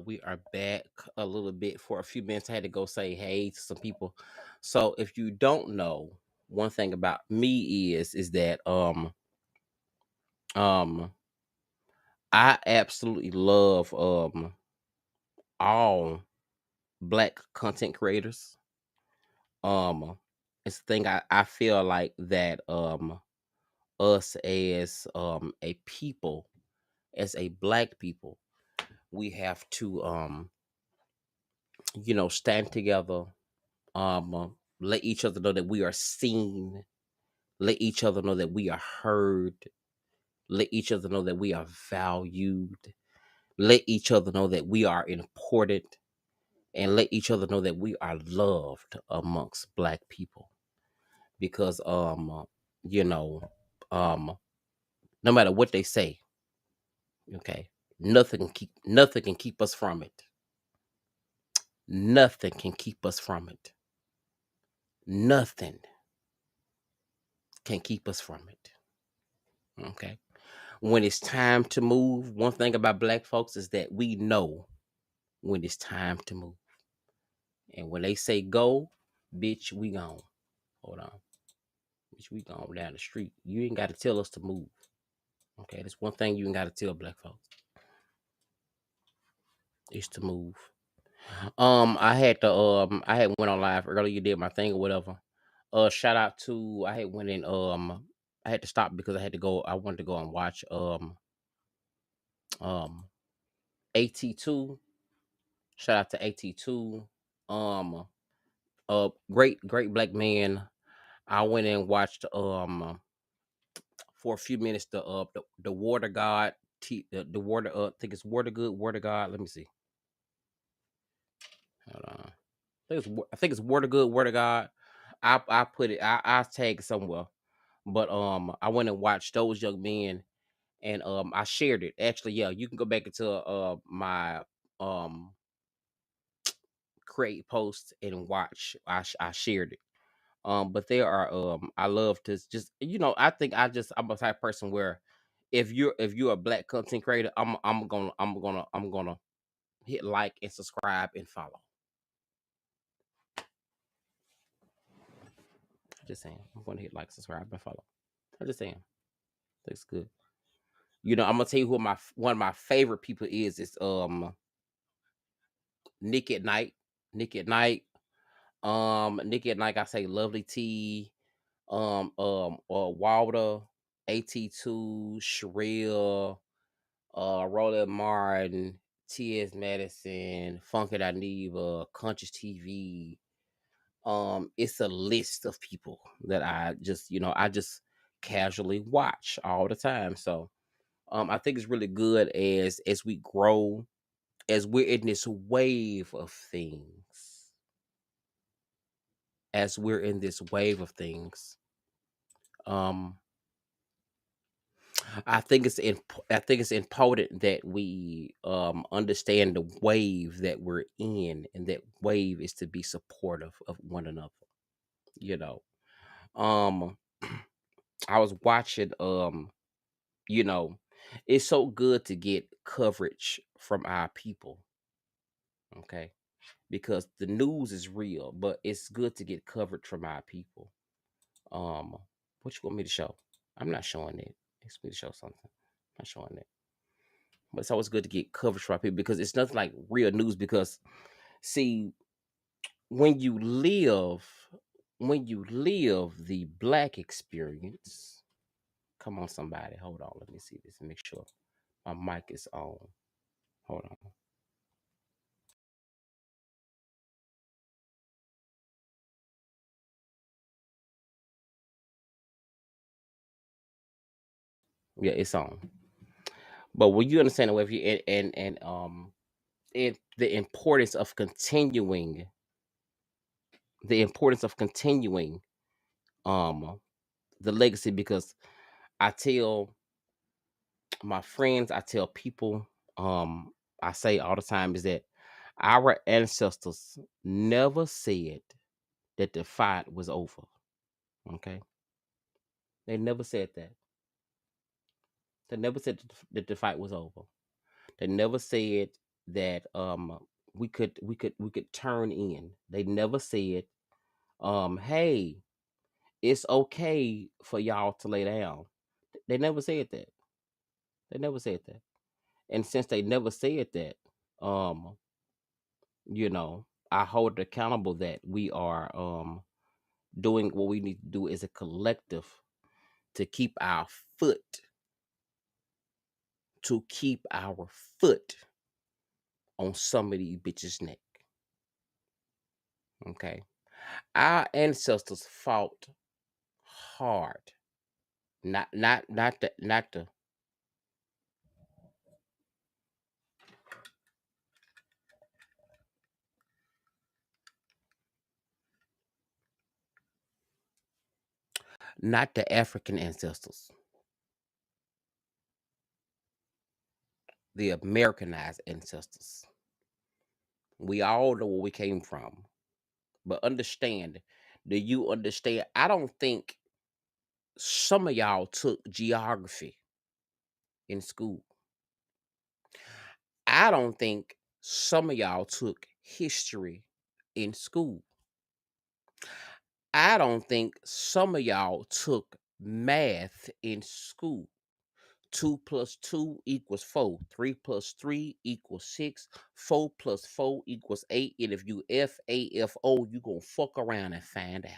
We are back a little bit for a few minutes. I had to go say hey to some people. So if you don't know, one thing about me is that um I absolutely love all black content creators. Um it's the thing I feel like that us as a people, as a black people, we have to stand together, let each other know that we are seen, let each other know that we are heard, let each other know that we are valued, let each other know that we are important, and let each other know that we are loved amongst black people. Because you know um no matter what they say, okay, nothing can keep us from it. Nothing can keep us from it. Nothing can keep us from it. Okay. When it's time to move, one thing about black folks is that we know when it's time to move. And when they say go, bitch, we gone. Hold on. Bitch, we gone down the street. You ain't got to tell us to move. Okay, that's one thing you ain't got to tell black folks is to move. I had went on live earlier, did my thing or whatever. Shout out to I had went in I had to stop because I wanted to go and watch um AT2. Shout out to AT2. Um great black man. I went and watched for a few minutes the Water God the Water I think it's Water Good Water God. Let me see. Hold on. I think it's Water Good Water God. I put it I tagged it somewhere. But I went and watched those young men, and I shared it. Actually, yeah, you can go back into my um create post and watch. I shared it. But there are I love to just I'm a type of person where if you're a black content creator, I'm gonna hit like and subscribe and follow. I'm just saying, I'm gonna hit like, subscribe, and follow. I'm just saying, that's good. I'm gonna tell you who one of my favorite people is Nick at Night. Nick at Night. Nick at Night. I say Lovely T. Walter, AT2, Sherelle, Roland Martin, T.S. Madison, Funky Dineva, Conscious TV. It's a list of people that I just casually watch all the time. So I think it's really good as we grow, as we're in this wave of things, as we're in this wave of things. Um, I think it's important that we understand the wave that we're in, and that wave is to be supportive of one another. You know, um, I was watching you know, it's so good to get coverage from our people. Okay, because the news is real, but it's good to get coverage from our people. Um, what you want me to show? I'm not showing it. It's me to show something. I'm not showing it. But it's always good to get coverage from our people because it's nothing like real news. Because see, when you live, when you live the black experience, come on, somebody, hold on. Let me see this and make sure my mic is on. Hold on. Yeah, it's on. But when you understand the way, if you and the importance of continuing, the importance of continuing um the legacy, because I tell my friends, I tell people, I say all the time is that our ancestors never said that the fight was over. Okay, they never said that. They never said that the fight was over. They never said. that we could turn in. They never said, hey, it's okay for y'all to lay down. They never said that. They never said that. And since they never said that, um, I hold it accountable that we are doing what we need to do as a collective to keep our foot, to keep our foot on somebody bitch's neck. Okay. Our ancestors fought hard. Not the African ancestors, the Americanized ancestors. We all know where we came from. But understand, do you understand? I don't think some of y'all took geography in school. I don't think some of y'all took history in school. I don't think some of y'all took math in school. 2 plus 2 equals 4. 3 plus 3 equals 6. 4 plus 4 equals 8. And if you FAFO, you gonna fuck around and find out.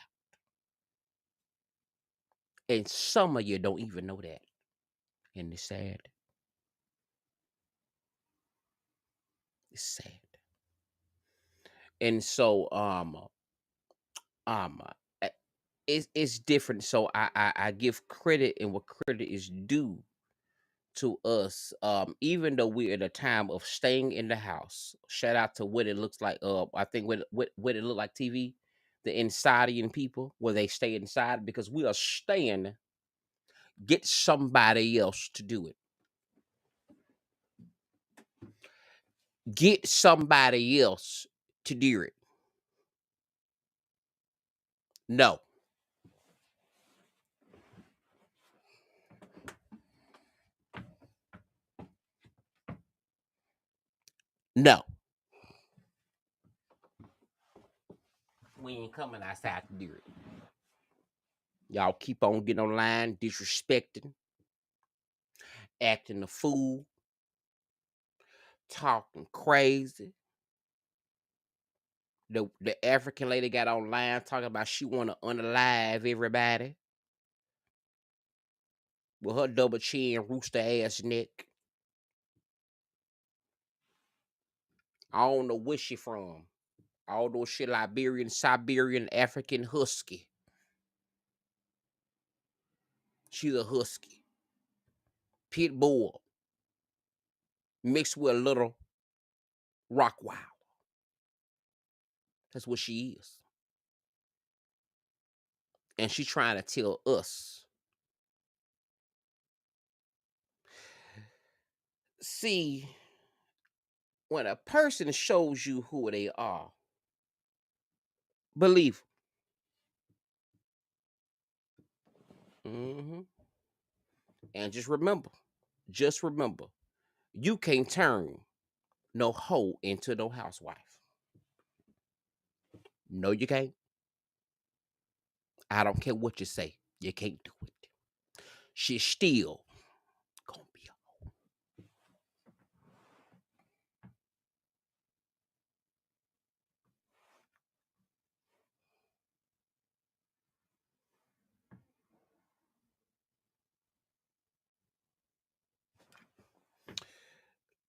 And some of you don't even know that. And it's sad. It's sad. And so um uh, it's different. So I give credit and what credit is due to us, even though we're in a time of staying in the house. Shout out to what it looks like. I think what it look like TV, the Insadian people where they stay inside because we are staying. Get somebody else to do it. Get somebody else to do it. No, no, we ain't coming outside to do it. Y'all keep on getting online, disrespecting, acting a fool, talking crazy. The African lady got online talking about she want to unalive everybody with her double chin, rooster ass neck. I don't know where she from. All those shit Liberian, Siberian, African husky. She's a husky. Pit bull mixed with a little rock wild. That's what she is. And she trying to tell us. See, when a person shows you who they are, believe. Hmm. And just remember, you can't turn no hoe into no housewife. No, you can't. I don't care what you say. You can't do it. She's still gonna be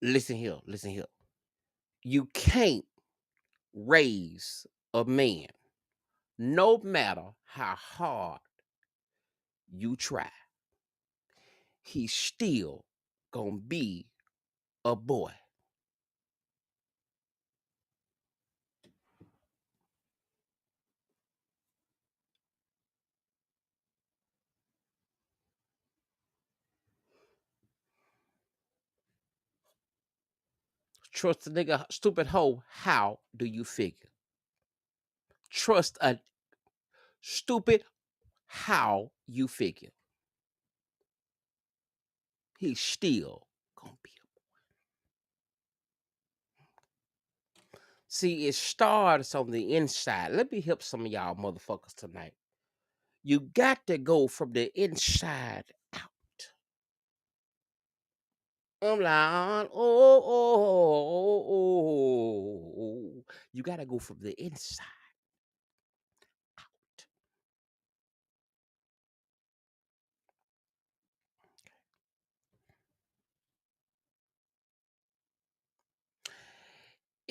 listen here, listen here. You can't raise a man, no matter how hard you try. He's still gonna be a boy. Trust a nigga, stupid hoe. How do you figure? Trust a stupid. How you figure? He's still gonna be. See, it starts on the inside. Let me help some of y'all motherfuckers tonight. You got to go from the inside out. I'm like, oh. You got to go from the inside out.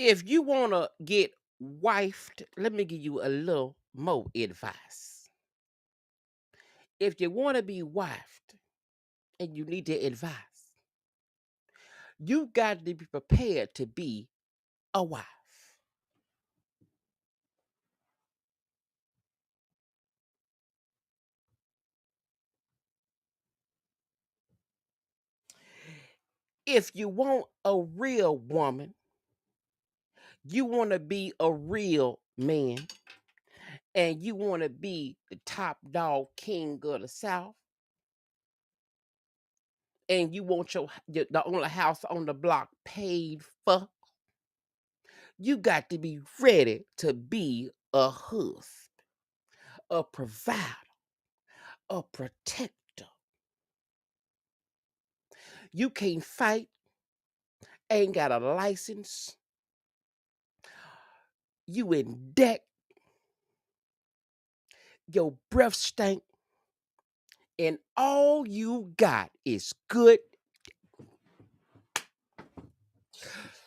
If you want to get wifed, let me give you a little more advice. If you want to be wifed and you need the advice, you got to be prepared to be a wife. If you want a real woman, you want to be a real man, and you want to be the top dog king of the South, and you want the only house on the block paid for, you got to be ready to be a husband, a provider, a protector. You can't fight, ain't got a license, you in debt, your breath stink, and all you got is good.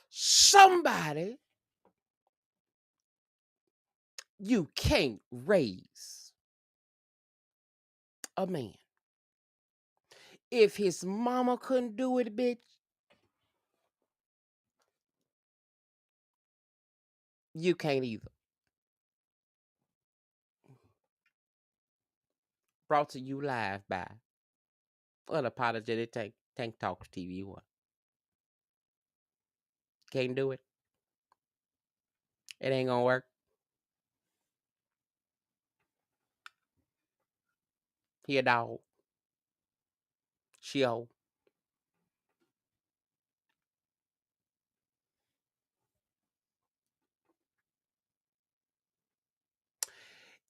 Somebody you can't raise a man. If his mama couldn't do it, bitch, you can't either. Brought to you live by Unapologetic Tank Talks TV. One. Can't do it. It ain't gonna work. He a dog. She old.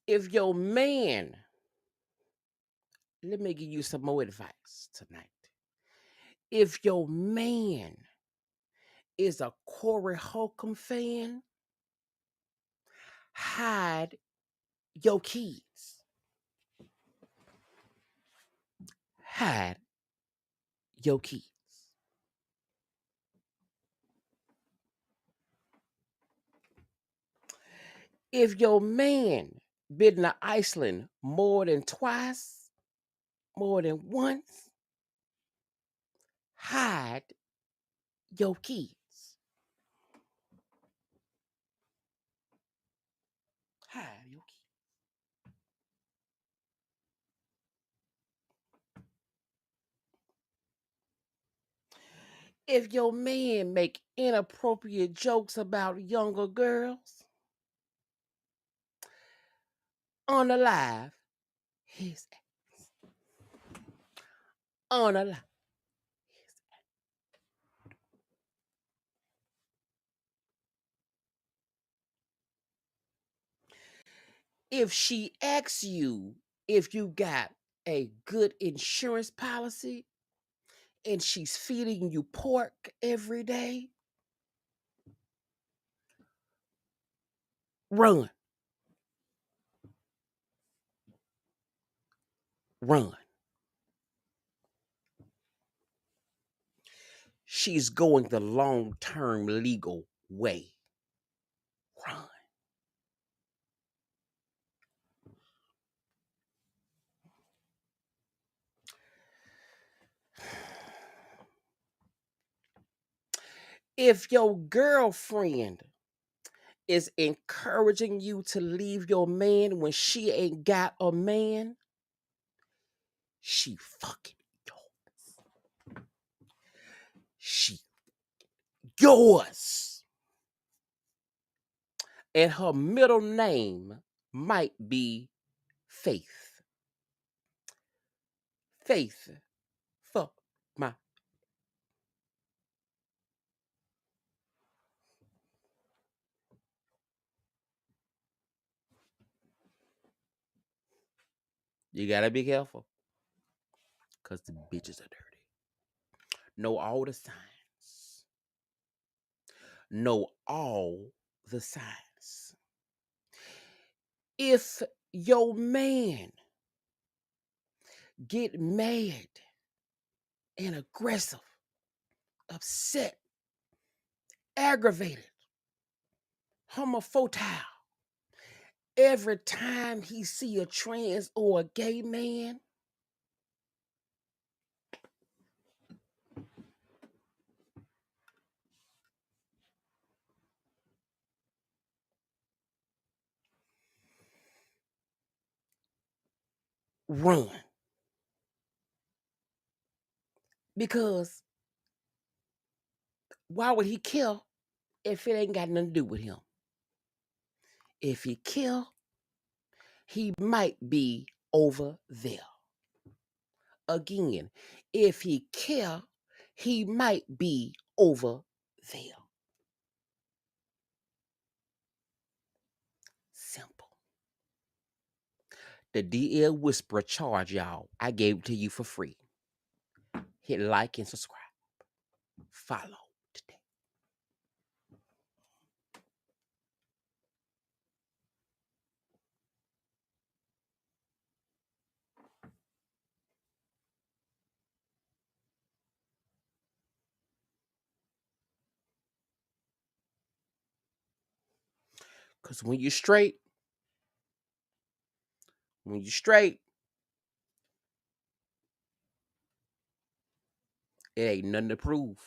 If your man, let me give you some more advice tonight. If your man is a Corey Holcomb fan, hide your kids. Hide your kids. If your man been to Iceland more than twice, more than once, hide your kids. Hide your kids. If your man make inappropriate jokes about younger girls on the live, his on the live. If she asks you if you got a good insurance policy and she's feeding you pork every day, run, run. She's going the long-term legal way. Run. If your girlfriend is encouraging you to leave your man when she ain't got a man, she fucking yours. She yours. And her middle name might be Faith. Faith. Fuck my. You gotta be careful. Cause the bitches are dirty. Know all the signs. Know all the signs. If your man get mad and aggressive, upset, aggravated, homophotile, every time he see a trans or a gay man, run. Because why would he kill if it ain't got nothing to do with him? If he kill, he might be over there. Again, if he kill, he might be over there. Simple. The DL Whisperer charge, y'all. I gave it to you for free. Hit like and subscribe. Follow today. Because when you're straight, it ain't nothing to prove.